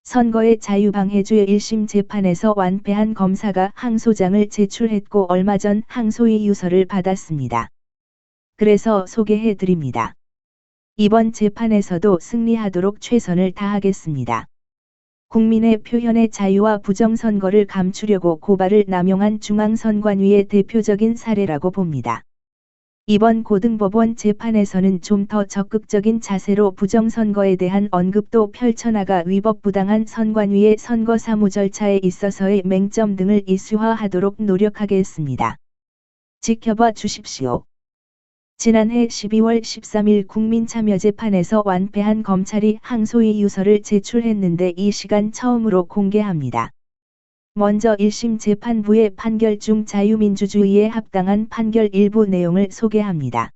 선거의 자유방해죄 1심 재판에서 완패한 검사가 항소장을 제출했고 얼마 전 항소의 유서를 받았습니다. 그래서 소개해 드립니다. 이번 재판에서도 승리하도록 최선을 다하겠습니다. 국민의 표현의 자유와 부정선거를 감추려고 고발을 남용한 중앙선관위의 대표적인 사례라고 봅니다. 이번 고등법원 재판에서는 좀 더 적극적인 자세로 부정선거에 대한 언급도 펼쳐나가 위법부당한 선관위의 선거사무 절차에 있어서의 맹점 등을 이슈화하도록 노력하겠습니다. 지켜봐 주십시오. 지난해 12월 13일 국민참여재판에서 완패한 검찰이 항소의 유서를 제출했는데 이 시간 처음으로 공개합니다. 먼저 1심 재판부의 판결 중 자유민주주의에 합당한 판결 일부 내용을 소개합니다.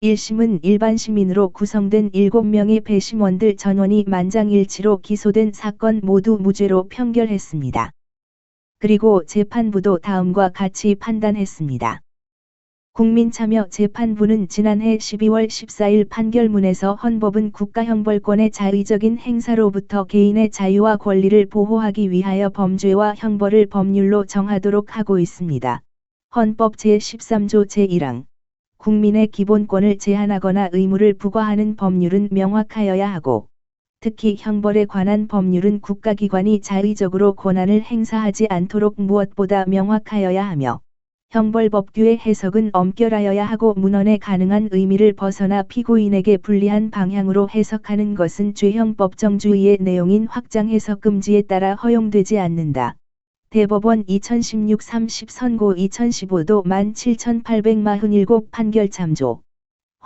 1심은 일반 시민으로 구성된 7명의 배심원들 전원이 만장일치로 기소된 사건 모두 무죄로 판결했습니다. 그리고 재판부도 다음과 같이 판단했습니다. 국민참여재판부는 지난해 12월 14일 판결문에서 헌법은 국가형벌권의 자의적인 행사로부터 개인의 자유와 권리를 보호하기 위하여 범죄와 형벌을 법률로 정하도록 하고 있습니다. 헌법 제13조 제1항 국민의 기본권을 제한하거나 의무를 부과하는 법률은 명확하여야 하고 특히 형벌에 관한 법률은 국가기관이 자의적으로 권한을 행사하지 않도록 무엇보다 명확하여야 하며 형벌법규의 해석은 엄결하여야 하고 문헌에 가능한 의미를 벗어나 피고인에게 불리한 방향으로 해석하는 것은 죄형 법정주의의 내용인 확장 해석 금지에 따라 허용되지 않는다. 대법원 2016-30 선고 2015도 17847 판결 참조.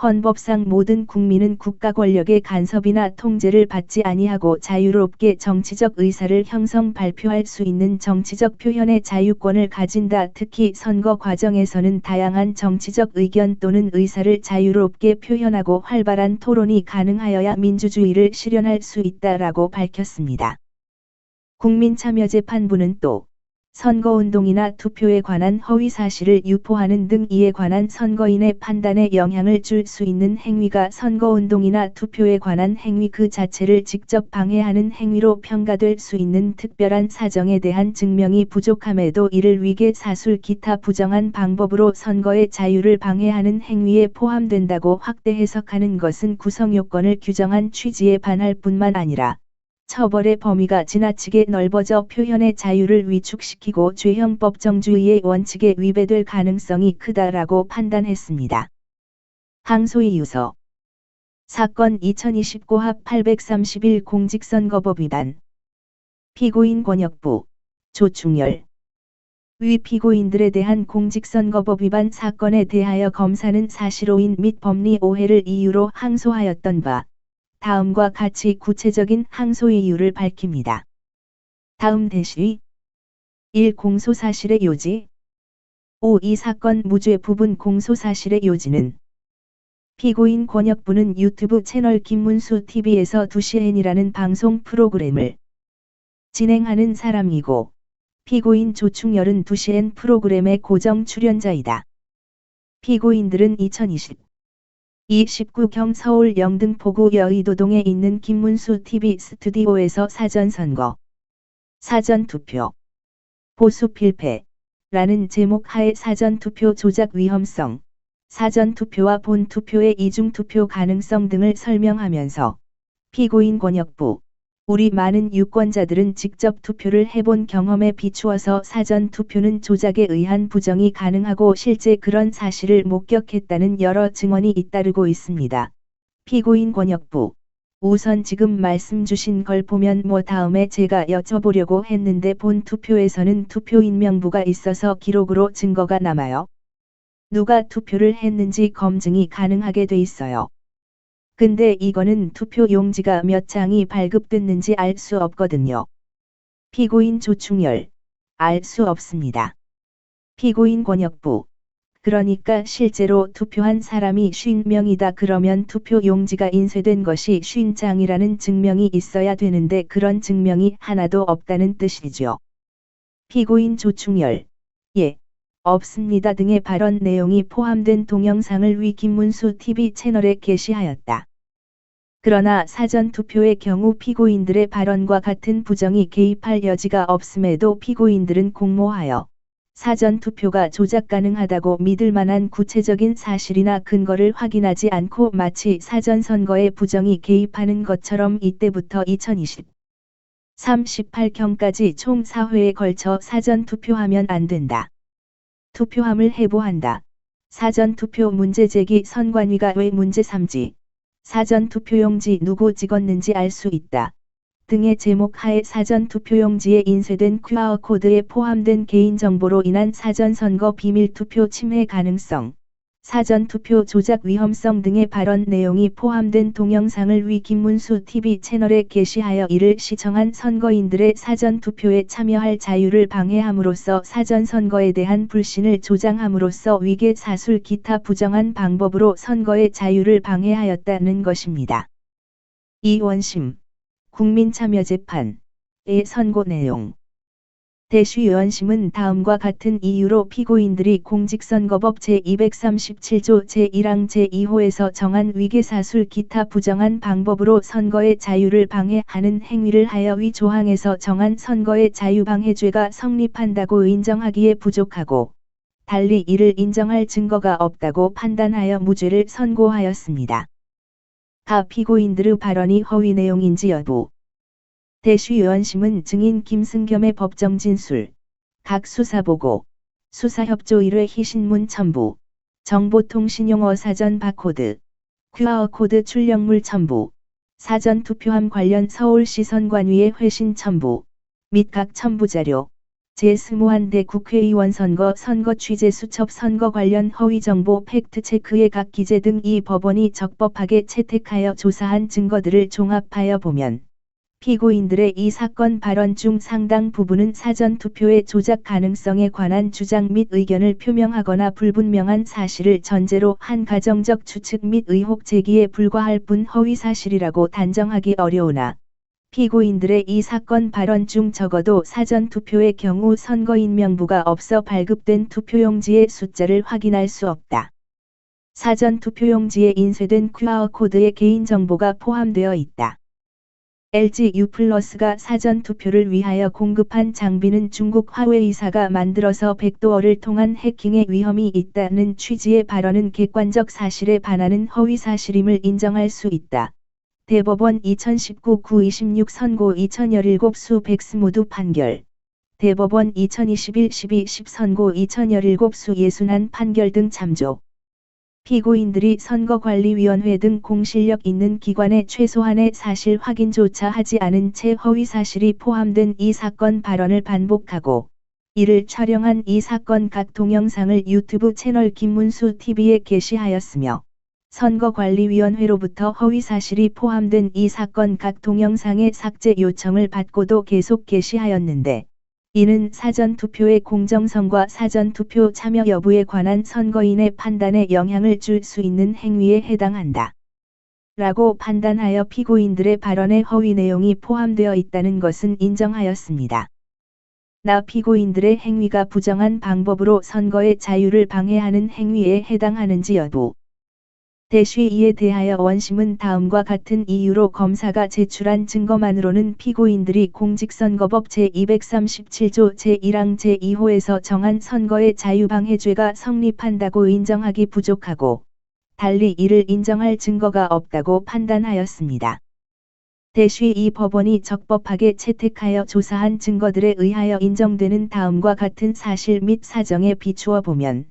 헌법상 모든 국민은 국가 권력의 간섭이나 통제를 받지 아니하고 자유롭게 정치적 의사를 형성 발표할 수 있는 정치적 표현의 자유권을 가진다. 특히 선거 과정에서는 다양한 정치적 의견 또는 의사를 자유롭게 표현하고 활발한 토론이 가능하여야 민주주의를 실현할 수 있다라고 밝혔습니다. 국민참여재판부는 또 선거운동이나 투표에 관한 허위사실을 유포하는 등 이에 관한 선거인의 판단에 영향을 줄 수 있는 행위가 선거운동이나 투표에 관한 행위 그 자체를 직접 방해하는 행위로 평가될 수 있는 특별한 사정에 대한 증명이 부족함에도 이를 위계 사술 기타 부정한 방법으로 선거의 자유를 방해하는 행위에 포함된다고 확대 해석하는 것은 구성요건을 규정한 취지에 반할 뿐만 아니라 처벌의 범위가 지나치게 넓어져 표현의 자유를 위축시키고 죄형 법정주의의 원칙에 위배될 가능성이 크다라고 판단했습니다. 항소의 유서 사건 2029 합 831 공직선거법 위반 피고인 권역부 조충열 위 피고인들에 대한 공직선거법 위반 사건에 대하여 검사는 사실오인 및 법리 오해를 이유로 항소하였던 바 다음과 같이 구체적인 항소의 이유를 밝힙니다. 다음 대시 1. 공소사실의 요지 5. 이 사건 무죄 부분 공소사실의 요지는 피고인 권역부는 유튜브 채널 김문수 TV에서 2시엔이라는 방송 프로그램을 진행하는 사람이고 피고인 조충열은 2시엔 프로그램의 고정 출연자이다. 피고인들은 2020 19경 서울 영등포구 여의도동에 있는 김문수 TV 스튜디오에서 사전선거, 사전투표, 보수 필패라는 제목 하에 사전투표 조작 위험성, 사전투표와 본투표의 이중투표 가능성 등을 설명하면서 피고인 권역부, 우리 많은 유권자들은 직접 투표를 해본 경험에 비추어서 사전투표는 조작에 의한 부정이 가능하고 실제 그런 사실을 목격했다는 여러 증언이 잇따르고 있습니다. 피고인 권역부 우선 지금 말씀 주신 걸 보면 다음에 제가 여쭤보려고 했는데 본 투표에서는 투표인 명부가 있어서 기록으로 증거가 남아요. 누가 투표를 했는지 검증이 가능하게 돼 있어요. 근데 이거는 투표 용지가 몇 장이 발급됐는지 알 수 없거든요. 피고인 조충열 알 수 없습니다. 피고인 권역부 그러니까 실제로 투표한 사람이 50명이다 그러면 투표 용지가 인쇄된 것이 50장이라는 증명이 있어야 되는데 그런 증명이 하나도 없다는 뜻이죠. 피고인 조충열 예. 없습니다 등의 발언 내용이 포함된 동영상을 위 김문수 TV 채널에 게시하였다. 그러나 사전투표의 경우 피고인들의 발언과 같은 부정이 개입할 여지가 없음에도 피고인들은 공모하여 사전투표가 조작 가능하다고 믿을 만한 구체적인 사실이나 근거를 확인하지 않고 마치 사전선거에 부정이 개입하는 것처럼 이때부터 2020 38경까지 총 4회에 걸쳐 사전투표하면 안 된다. 투표함을 해부한다. 사전투표 문제제기 선관위가 왜 문제 삼지, 사전투표용지 누구 찍었는지 알 수 있다. 등의 제목 하에 사전투표용지에 인쇄된 QR코드에 포함된 개인정보로 인한 사전선거 비밀투표 침해 가능성, 사전투표 조작 위험성 등의 발언 내용이 포함된 동영상을 위 김문수 TV 채널에 게시하여 이를 시청한 선거인들의 사전투표에 참여할 자유를 방해함으로써 사전선거에 대한 불신을 조장함으로써 위계 사술 기타 부정한 방법으로 선거의 자유를 방해하였다는 것입니다. 이원심 국민참여재판의 선고 내용. 대쉬의원심은 다음과 같은 이유로 피고인들이 공직선거법 제237조 제1항 제2호에서 정한 위계사술 기타 부정한 방법으로 선거의 자유를 방해하는 행위를 하여 위 조항에서 정한 선거의 자유방해죄가 성립한다고 인정하기에 부족하고, 달리 이를 인정할 증거가 없다고 판단하여 무죄를 선고하였습니다. 가 피고인들의 발언이 허위 내용인지 여부. 대쉬의원심은 증인 김승겸의 법정 진술, 각 수사보고, 수사협조 1회 희신문 첨부, 정보통신용어 사전 바코드, QR코드 출력물 첨부, 사전투표함 관련 서울시 선관위의 회신 첨부, 및 각 첨부자료, 제21대 국회의원 선거 취재 수첩 선거 관련 허위정보 팩트체크의 각 기재 등 이 법원이 적법하게 채택하여 조사한 증거들을 종합하여 보면, 피고인들의 이 사건 발언 중 상당 부분은 사전투표의 조작 가능성에 관한 주장 및 의견을 표명하거나 불분명한 사실을 전제로 한 가정적 추측 및 의혹 제기에 불과할 뿐 허위사실이라고 단정하기 어려우나, 피고인들의 이 사건 발언 중 적어도 사전투표의 경우 선거인 명부가 없어 발급된 투표용지의 숫자를 확인할 수 없다. 사전투표용지에 인쇄된 QR코드에 개인정보가 포함되어 있다. LG U+가 사전투표를 위하여 공급한 장비는 중국 화웨이사가 만들어서 백도어를 통한 해킹의 위험이 있다는 취지의 발언은 객관적 사실에 반하는 허위사실임을 인정할 수 있다. 대법원 2019-926 선고 2017 수 백스 모두 판결. 대법원 2021-12-10 선고 2017 수 61 판결 등 참조. 피고인들이 선거관리위원회 등 공실력 있는 기관에 최소한의 사실 확인조차 하지 않은 채 허위사실이 포함된 이 사건 발언을 반복하고, 이를 촬영한 이 사건 각 동영상을 유튜브 채널 김문수 TV에 게시하였으며, 선거관리위원회로부터 허위사실이 포함된 이 사건 각 동영상의 삭제 요청을 받고도 계속 게시하였는데, 이는 사전투표의 공정성과 사전투표 참여 여부에 관한 선거인의 판단에 영향을 줄 수 있는 행위에 해당한다. 라고 판단하여 피고인들의 발언에 허위 내용이 포함되어 있다는 것은 인정하였습니다. 나 피고인들의 행위가 부정한 방법으로 선거의 자유를 방해하는 행위에 해당하는지 여부. 대쉬 이에 대하여 원심은 다음과 같은 이유로 검사가 제출한 증거만으로는 피고인들이 공직선거법 제237조 제1항 제2호에서 정한 선거의 자유방해죄가 성립한다고 인정하기 부족하고, 달리 이를 인정할 증거가 없다고 판단하였습니다. 대쉬 이 법원이 적법하게 채택하여 조사한 증거들에 의하여 인정되는 다음과 같은 사실 및 사정에 비추어 보면,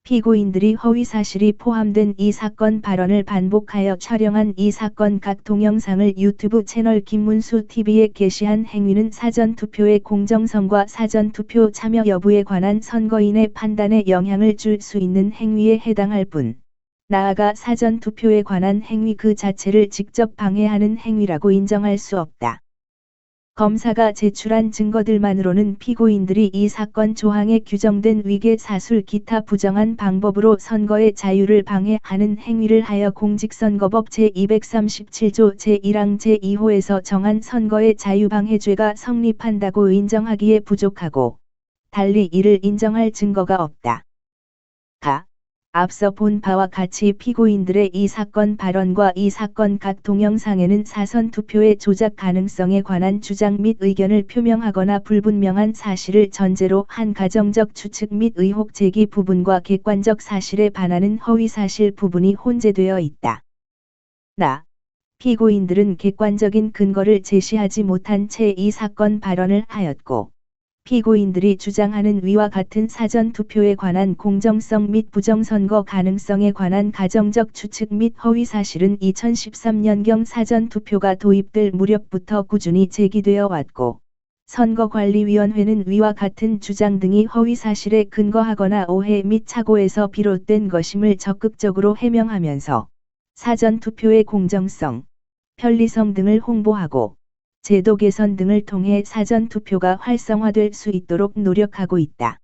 피고인들이 허위사실이 포함된 이 사건 발언을 반복하여 촬영한 이 사건 각 동영상을 유튜브 채널 김문수 TV에 게시한 행위는 사전투표의 공정성과 사전투표 참여 여부에 관한 선거인의 판단에 영향을 줄 수 있는 행위에 해당할 뿐, 나아가 사전투표에 관한 행위 그 자체를 직접 방해하는 행위라고 인정할 수 없다. 검사가 제출한 증거들만으로는 피고인들이 이 사건 조항에 규정된 위계 사술 기타 부정한 방법으로 선거의 자유를 방해하는 행위를 하여 공직선거법 제237조 제1항 제2호에서 정한 선거의 자유방해죄가 성립한다고 인정하기에 부족하고, 달리 이를 인정할 증거가 없다. 앞서 본 바와 같이 피고인들의 이 사건 발언과 이 사건 각 동영상에는 사전투표의 조작 가능성에 관한 주장 및 의견을 표명하거나 불분명한 사실을 전제로 한 가정적 추측 및 의혹 제기 부분과 객관적 사실에 반하는 허위사실 부분이 혼재되어 있다. 피고인들은 객관적인 근거를 제시하지 못한 채 이 사건 발언을 하였고, 피고인들이 주장하는 위와 같은 사전투표에 관한 공정성 및 부정선거 가능성에 관한 가정적 추측 및 허위사실은 2013년경 사전투표가 도입될 무렵부터 꾸준히 제기되어 왔고, 선거관리위원회는 위와 같은 주장 등이 허위사실에 근거하거나 오해 및 착오에서 비롯된 것임을 적극적으로 해명하면서 사전투표의 공정성, 편리성 등을 홍보하고 제도 개선 등을 통해 사전투표가 활성화될 수 있도록 노력하고 있다.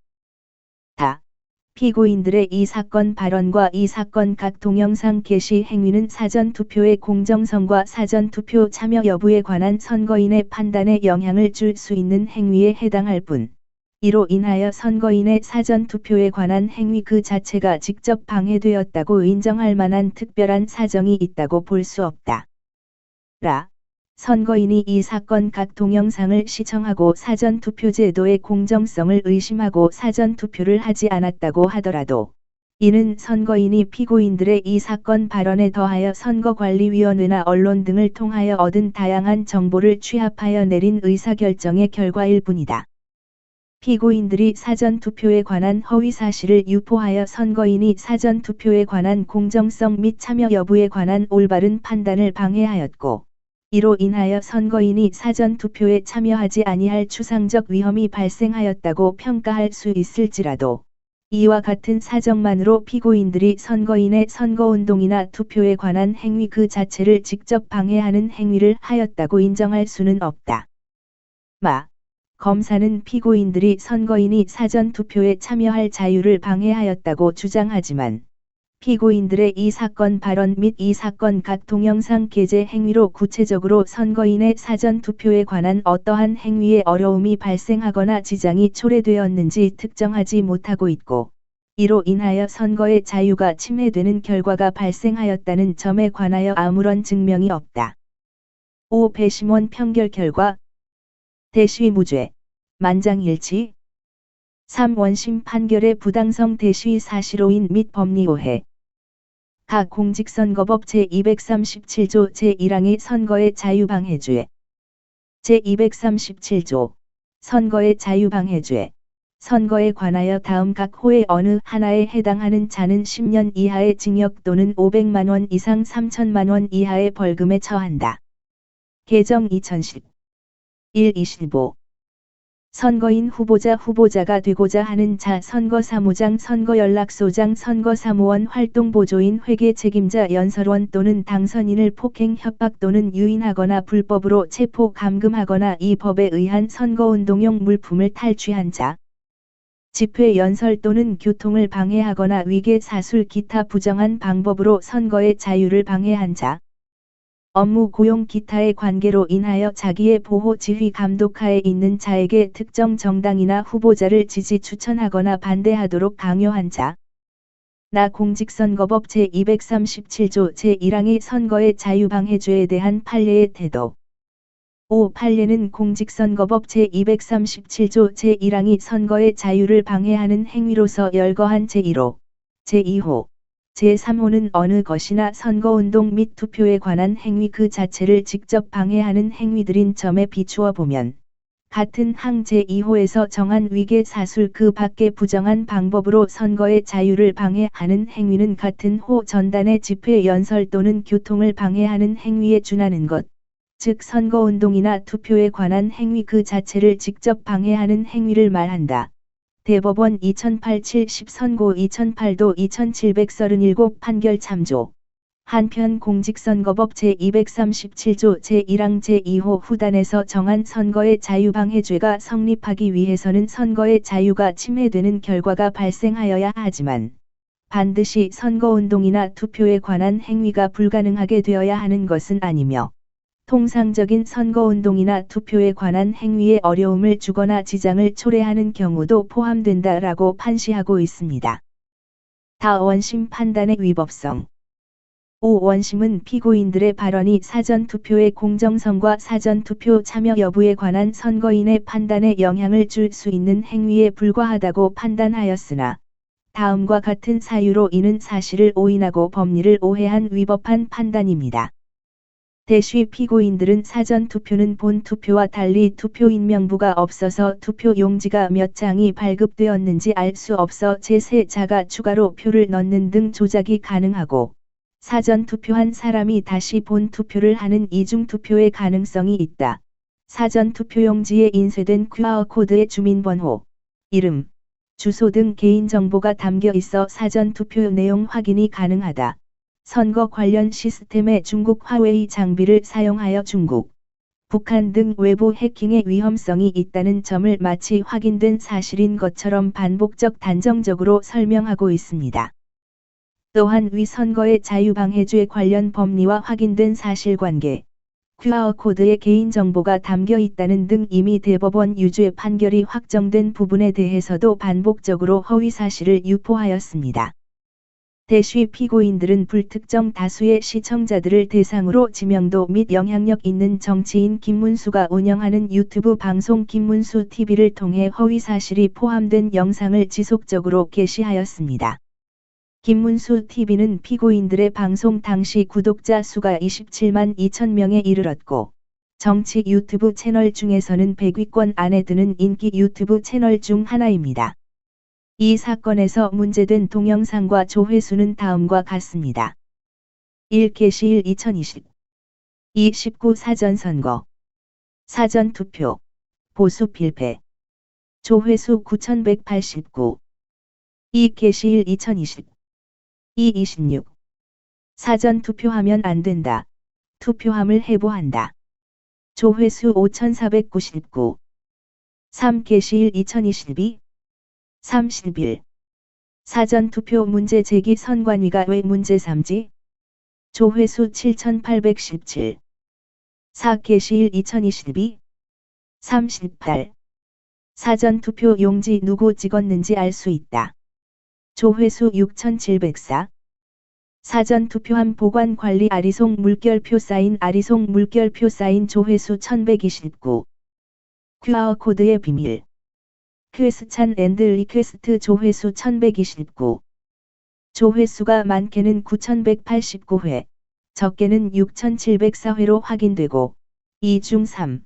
피고인들의 이 사건 발언과 이 사건 각 동영상 게시 행위는 사전투표의 공정성과 사전투표 참여 여부에 관한 선거인의 판단에 영향을 줄 수 있는 행위에 해당할 뿐, 이로 인하여 선거인의 사전투표에 관한 행위 그 자체가 직접 방해되었다고 인정할 만한 특별한 사정이 있다고 볼 수 없다. 선거인이 이 사건 각 동영상을 시청하고 사전투표 제도의 공정성을 의심하고 사전투표를 하지 않았다고 하더라도, 이는 선거인이 피고인들의 이 사건 발언에 더하여 선거관리위원회나 언론 등을 통하여 얻은 다양한 정보를 취합하여 내린 의사결정의 결과일 뿐이다. 피고인들이 사전투표에 관한 허위사실을 유포하여 선거인이 사전투표에 관한 공정성 및 참여 여부에 관한 올바른 판단을 방해하였고, 이로 인하여 선거인이 사전투표에 참여하지 아니할 추상적 위험이 발생하였다고 평가할 수 있을지라도, 이와 같은 사정만으로 피고인들이 선거인의 선거운동이나 투표에 관한 행위 그 자체를 직접 방해하는 행위를 하였다고 인정할 수는 없다. 검사는 피고인들이 선거인이 사전투표에 참여할 자유를 방해하였다고 주장하지만, 피고인들의 이 사건 발언 및 이 사건 각 동영상 게재 행위로 구체적으로 선거인의 사전투표에 관한 어떠한 행위에 어려움이 발생하거나 지장이 초래되었는지 특정하지 못하고 있고, 이로 인하여 선거의 자유가 침해되는 결과가 발생하였다는 점에 관하여 아무런 증명이 없다. 5. 배심원 평결 결과 대시위 무죄, 만장일치. 3. 원심 판결의 부당성 대시위 사실오인 및 법리오해. 각 공직선거법 제237조 제1항의 선거의 자유방해죄. 제237조 선거의 자유방해죄. 선거에 관하여 다음 각 호의 어느 하나에 해당하는 자는 10년 이하의 징역 또는 500만 원 이상 3천만 원 이하의 벌금에 처한다. 개정 2010. 1.25 선거인 후보자가 되고자 하는 자 선거사무장 선거연락소장 선거사무원 활동보조인 회계 책임자 연설원 또는 당선인을 폭행 협박 또는 유인하거나 불법으로 체포 감금하거나 이 법에 의한 선거운동용 물품을 탈취한 자 집회 연설 또는 교통을 방해하거나 위계 사술 기타 부정한 방법으로 선거의 자유를 방해한 자 업무 고용 기타의 관계로 인하여 자기의 보호 지휘 감독하에 있는 자에게 특정 정당이나 후보자를 지지 추천하거나 반대하도록 강요한 자. 공직선거법 제237조 제1항의 선거의 자유방해죄에 대한 판례의 태도. 5. 판례는 공직선거법 제237조 제1항이 선거의 자유를 방해하는 행위로서 열거한 제1호, 제2호, 제3호는 어느 것이나 선거운동 및 투표에 관한 행위 그 자체를 직접 방해하는 행위들인 점에 비추어 보면 같은 항 제2호에서 정한 위계 사술 그 밖의 부정한 방법으로 선거의 자유를 방해하는 행위는 같은 호 전단의 집회 연설 또는 교통을 방해하는 행위에 준하는 것, 즉 선거운동이나 투표에 관한 행위 그 자체를 직접 방해하는 행위를 말한다. 대법원 2008-70 선고 2008도 2737 판결 참조. 한편 공직선거법 제237조 제1항 제2호 후단에서 정한 선거의 자유방해죄가 성립하기 위해서는 선거의 자유가 침해되는 결과가 발생하여야 하지만 반드시 선거운동이나 투표에 관한 행위가 불가능하게 되어야 하는 것은 아니며 통상적인 선거운동이나 투표에 관한 행위에 어려움을 주거나 지장을 초래하는 경우도 포함된다라고 판시하고 있습니다. 다 원심 판단의 위법성. 5. 원심은 피고인들의 발언이 사전투표의 공정성과 사전투표 참여 여부에 관한 선거인의 판단에 영향을 줄 수 있는 행위에 불과하다고 판단하였으나 다음과 같은 사유로 이는 사실을 오인하고 법리를 오해한 위법한 판단입니다. 대쉬 피고인들은 사전투표는 본투표와 달리 투표인 명부가 없어서 투표 용지가 몇 장이 발급되었는지 알 수 없어 제3자가 추가로 표를 넣는 등 조작이 가능하고 사전투표한 사람이 다시 본투표를 하는 이중투표의 가능성이 있다. 사전투표용지에 인쇄된 QR코드의 주민번호, 이름, 주소 등 개인정보가 담겨 있어 사전투표 내용 확인이 가능하다. 선거 관련 시스템에 중국 화웨이 장비를 사용하여 중국, 북한 등 외부 해킹의 위험성이 있다는 점을 마치 확인된 사실인 것처럼 반복적 단정적으로 설명하고 있습니다. 또한 위 선거의 자유방해죄 관련 법리와 확인된 사실관계, QR코드에 개인정보가 담겨 있다는 등 이미 대법원 유죄 판결이 확정된 부분에 대해서도 반복적으로 허위사실을 유포하였습니다. 대쉬 피고인들은 불특정 다수의 시청자들을 대상으로 지명도 및 영향력 있는 정치인 김문수가 운영하는 유튜브 방송 김문수 TV를 통해 허위사실이 포함된 영상을 지속적으로 게시하였습니다. 김문수 TV는 피고인들의 방송 당시 구독자 수가 27만 2천 명에 이르렀고, 정치 유튜브 채널 중에서는 100위권 안에 드는 인기 유튜브 채널 중 하나입니다. 이 사건에서 문제된 동영상과 조회수는 다음과 같습니다. 1. 게시일 2020 2. 19 사전선거 사전투표 보수 필패 조회수 9189 2. 게시일 2020 2. 26 사전투표하면 안 된다. 투표함을 해부한다. 조회수 5499 3. 게시일 2022 31 사전투표 문제 제기 선관위가 왜 문제 삼지? 조회수 7817 4. 게시일 2022 38 사전투표 용지 누구 찍었는지 알 수 있다. 조회수 6704 사전투표함 보관관리 아리송 물결표 사인 아리송 물결표 사인 조회수 1129 QR코드의 비밀 퀘스찬 앤드 리퀘스트 조회수 1129 조회수가 많게는 9189회, 적게는 6704회로 확인되고 2 중 3,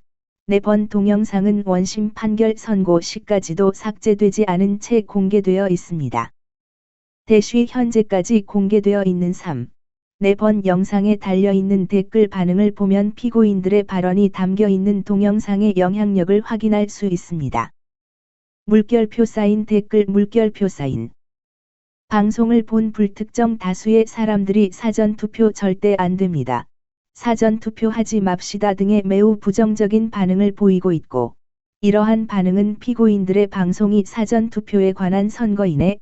4번 동영상은 원심 판결 선고 시까지도 삭제되지 않은 채 공개되어 있습니다. 대쉬 현재까지 공개되어 있는 3, 4번 영상에 달려있는 댓글 반응을 보면 피고인들의 발언이 담겨 있는 동영상의 영향력을 확인할 수 있습니다. 물결표 사인 댓글 물결표 사인 방송을 본 불특정 다수의 사람들이 사전투표 절대 안 됩니다. 사전투표 하지 맙시다 등의 매우 부정적인 반응을 보이고 있고, 이러한 반응은 피고인들의 방송이 사전투표에 관한 선거인의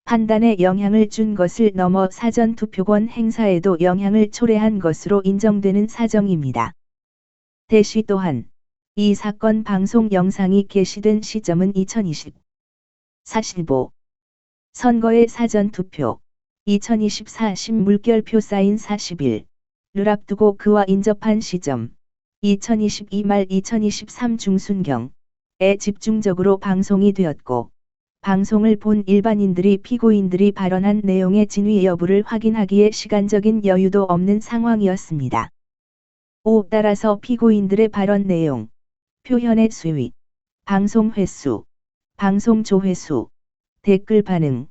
판단에 영향을 준 것을 넘어 사전투표권 행사에도 영향을 초래한 것으로 인정되는 사정입니다. 대쉬 또한 이 사건 방송 영상이 게시된 시점은 2020 45 선거의 사전투표 2024 신물결표 사인 40일 를 앞두고 그와 인접한 시점 2022 말 2023 중순경에 집중적으로 방송이 되었고, 방송을 본 일반인들이 피고인들이 발언한 내용의 진위 여부를 확인하기에 시간적인 여유도 없는 상황이었습니다. 5. 따라서 피고인들의 발언 내용, 표현의 수위, 방송 횟수, 방송 조회수, 댓글 반응,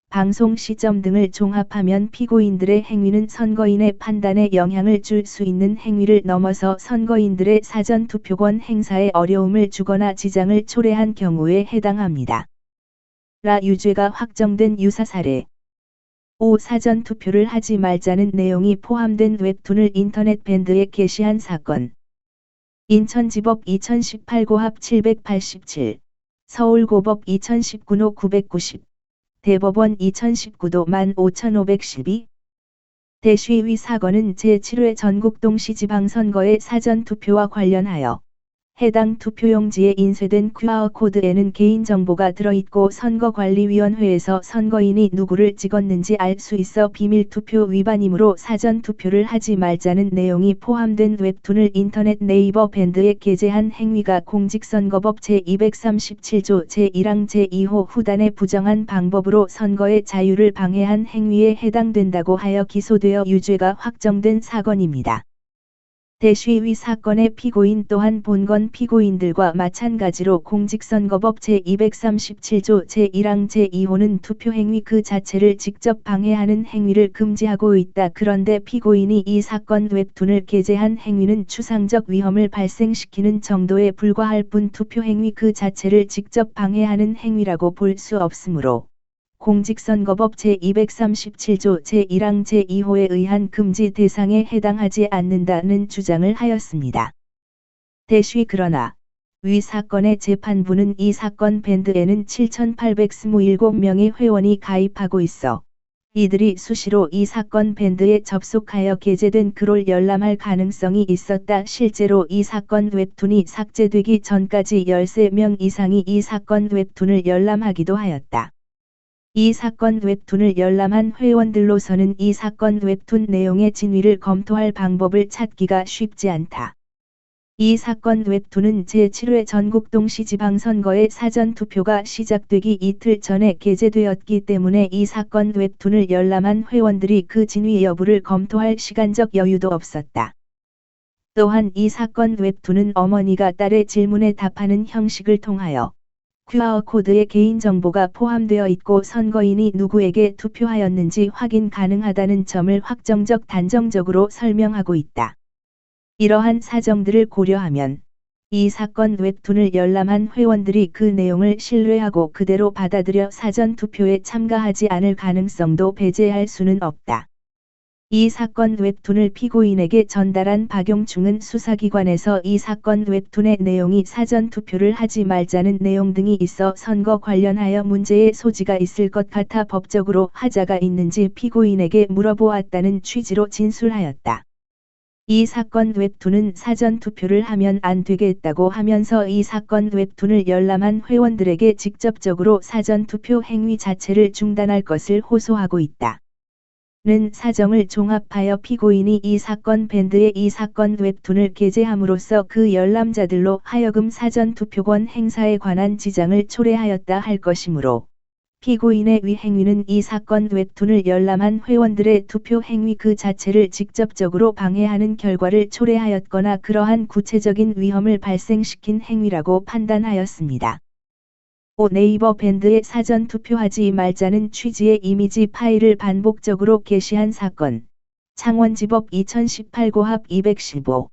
방송 시점 등을 종합하면 피고인들의 행위는 선거인의 판단에 영향을 줄 수 있는 행위를 넘어서 선거인들의 사전투표권 행사에 어려움을 주거나 지장을 초래한 경우에 해당합니다. 라 유죄가 확정된 유사 사례 5. 사전투표를 하지 말자는 내용이 포함된 웹툰을 인터넷 밴드에 게시한 사건 인천지법 2018 고합 787, 서울고법 2019노 990, 대법원 2019도 15512. 대쉬위 사건은 제7회 전국동시지방선거의 사전투표와 관련하여 해당 투표용지에 인쇄된 QR코드에는 개인정보가 들어있고 선거관리위원회에서 선거인이 누구를 찍었는지 알 수 있어 비밀투표 위반이므로 사전투표를 하지 말자는 내용이 포함된 웹툰을 인터넷 네이버 밴드에 게재한 행위가 공직선거법 제237조 제1항 제2호 후단의 부정한 방법으로 선거의 자유를 방해한 행위에 해당된다고 하여 기소되어 유죄가 확정된 사건입니다. 대시위 사건의 피고인 또한 본건 피고인들과 마찬가지로 공직선거법 제237조 제1항 제2호는 투표행위 그 자체를 직접 방해하는 행위를 금지하고 있다. 그런데 피고인이 이 사건 웹툰을 게재한 행위는 추상적 위험을 발생시키는 정도에 불과할 뿐 투표행위 그 자체를 직접 방해하는 행위라고 볼 수 없으므로 공직선거법 제237조 제1항 제2호에 의한 금지 대상에 해당하지 않는다는 주장을 하였습니다. 대쉬 그러나 위 사건의 재판부는 이 사건 밴드에는 7,827명의 회원이 가입하고 있어 이들이 수시로 이 사건 밴드에 접속하여 게재된 글을 열람할 가능성이 있었다. 실제로 이 사건 웹툰이 삭제되기 전까지 13명 이상이 이 사건 웹툰을 열람하기도 하였다. 이 사건 웹툰을 열람한 회원들로서는 이 사건 웹툰 내용의 진위를 검토할 방법을 찾기가 쉽지 않다. 이 사건 웹툰은 제7회 전국 동시지방선거의 사전투표가 시작되기 이틀 전에 게재되었기 때문에 이 사건 웹툰을 열람한 회원들이 그 진위 여부를 검토할 시간적 여유도 없었다. 또한 이 사건 웹툰은 어머니가 딸의 질문에 답하는 형식을 통하여 QR코드에 개인정보가 포함되어 있고 선거인이 누구에게 투표하였는지 확인 가능하다는 점을 확정적 단정적으로 설명하고 있다. 이러한 사정들을 고려하면 이 사건 웹툰을 열람한 회원들이 그 내용을 신뢰하고 그대로 받아들여 사전투표에 참가하지 않을 가능성도 배제할 수는 없다. 이 사건 웹툰을 피고인에게 전달한 박용충은 수사기관에서 이 사건 웹툰의 내용이 사전투표를 하지 말자는 내용 등이 있어 선거 관련하여 문제의 소지가 있을 것 같아 법적으로 하자가 있는지 피고인에게 물어보았다는 취지로 진술하였다. 이 사건 웹툰은 사전투표를 하면 안 되겠다고 하면서 이 사건 웹툰을 열람한 회원들에게 직접적으로 사전투표 행위 자체를 중단할 것을 호소하고 있다. 는 사정을 종합하여 피고인이 이 사건 밴드에 이 사건 웹툰을 게재함으로써 그 열람자들로 하여금 사전투표권 행사에 관한 지장을 초래하였다 할 것이므로 피고인의 위 행위는 이 사건 웹툰을 열람한 회원들의 투표 행위 그 자체를 직접적으로 방해하는 결과를 초래하였거나 그러한 구체적인 위험을 발생시킨 행위라고 판단하였습니다. 네이버 밴드에 사전 투표하지 말자는 취지의 이미지 파일을 반복적으로 게시한 사건. 창원지법 2018 고합 215.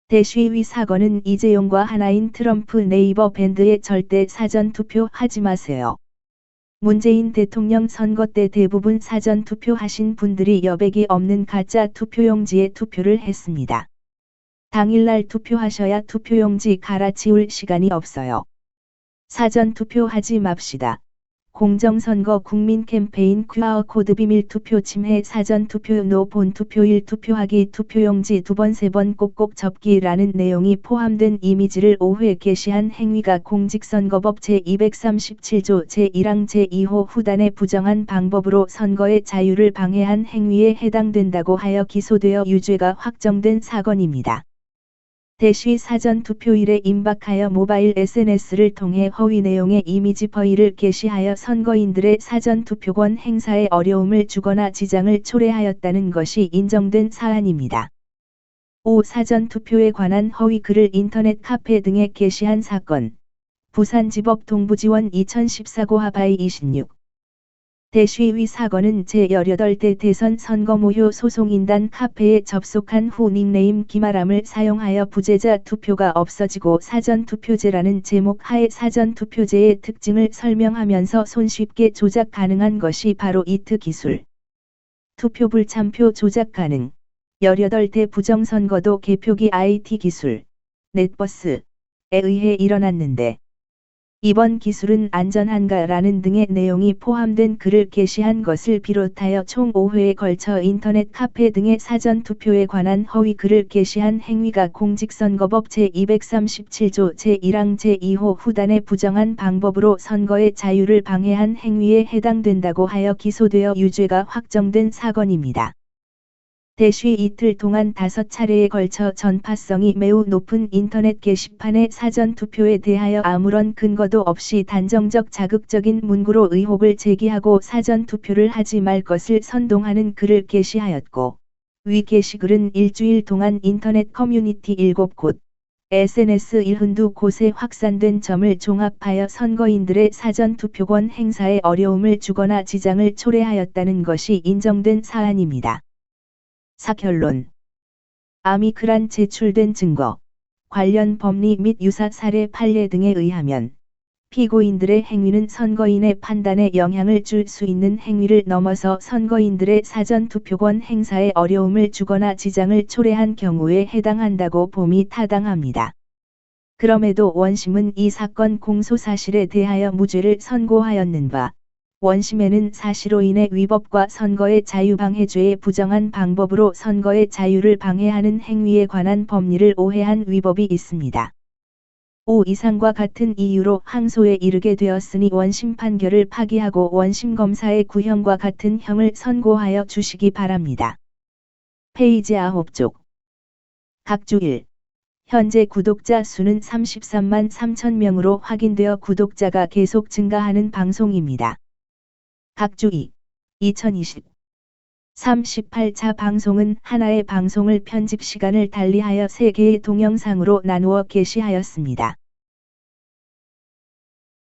대시위 사건은 이재용과 하나인 트럼프 네이버 밴드에 절대 사전 투표하지 마세요. 문재인 대통령 선거 때 대부분 사전 투표하신 분들이 여백이 없는 가짜 투표용지에 투표를 했습니다. 당일날 투표하셔야 투표용지 갈아치울 시간이 없어요. 사전 투표하지 맙시다. 공정선거 국민 캠페인 QR코드 비밀 투표 침해 사전 투표 노 본투표일 투표하기 투표용지 2번 3번 꼭꼭 접기라는 내용이 포함된 이미지를 5회 게시한 행위가 공직선거법 제237조 제1항 제2호 후단의 부정한 방법으로 선거의 자유를 방해한 행위에 해당된다고 하여 기소되어 유죄가 확정된 사건입니다. 대시 사전 투표일에 임박하여 모바일 SNS를 통해 허위 내용의 이미지 파일을 게시하여 선거인들의 사전 투표권 행사에 어려움을 주거나 지장을 초래하였다는 것이 인정된 사안입니다. 5. 사전 투표에 관한 허위 글을 인터넷 카페 등에 게시한 사건. 부산지법 동부지원 2014 고합 I26. 대시위 사건은 제18대 대선 선거모효 소송인단 카페에 접속한 후 닉네임 김아람을 사용하여 부재자 투표가 없어지고 사전투표제라는 제목 하에 사전투표제의 특징을 설명하면서 손쉽게 조작 가능한 것이 바로 이트 기술. 투표 불참표 조작 가능. 18대 부정선거도 개표기 IT 기술. 넷버스에 의해 일어났는데 이번 기술은 안전한가라는 등의 내용이 포함된 글을 게시한 것을 비롯하여 총 5회에 걸쳐 인터넷 카페 등의 사전투표에 관한 허위 글을 게시한 행위가 공직선거법 제237조 제1항 제2호 후단의 부정한 방법으로 선거의 자유를 방해한 행위에 해당된다고 하여 기소되어 유죄가 확정된 사건입니다. 대쉬 이틀 동안 5차례에 걸쳐 전파성이 매우 높은 인터넷 게시판의 사전투표에 대하여 아무런 근거도 없이 단정적 자극적인 문구로 의혹을 제기하고 사전투표를 하지 말 것을 선동하는 글을 게시하였고, 위 게시글은 일주일 동안 인터넷 커뮤니티 7곳, SNS 72곳에 확산된 점을 종합하여 선거인들의 사전투표권 행사에 어려움을 주거나 지장을 초래하였다는 것이 인정된 사안입니다. 사결론. 아미크란 제출된 증거, 관련 법리 및 유사 사례 판례 등에 의하면 피고인들의 행위는 선거인의 판단에 영향을 줄 수 있는 행위를 넘어서 선거인들의 사전투표권 행사에 어려움을 주거나 지장을 초래한 경우에 해당한다고 봄이 타당합니다. 그럼에도 원심은 이 사건 공소사실에 대하여 무죄를 선고하였는 바, 원심에는 사실오인의 위법과 선거의 자유방해죄의 부정한 방법으로 선거의 자유를 방해하는 행위에 관한 법리를 오해한 위법이 있습니다. 5 이상과 같은 이유로 항소에 이르게 되었으니 원심 판결을 파기하고 원심 검사의 구형과 같은 형을 선고하여 주시기 바랍니다. 페이지 9쪽. 각주 1. 현재 구독자 수는 33만 3천 명으로 확인되어 구독자가 계속 증가하는 방송입니다. 각주 2. 2020. 38차 방송은 하나의 방송을 편집 시간을 달리하여 3개의 동영상으로 나누어 게시하였습니다.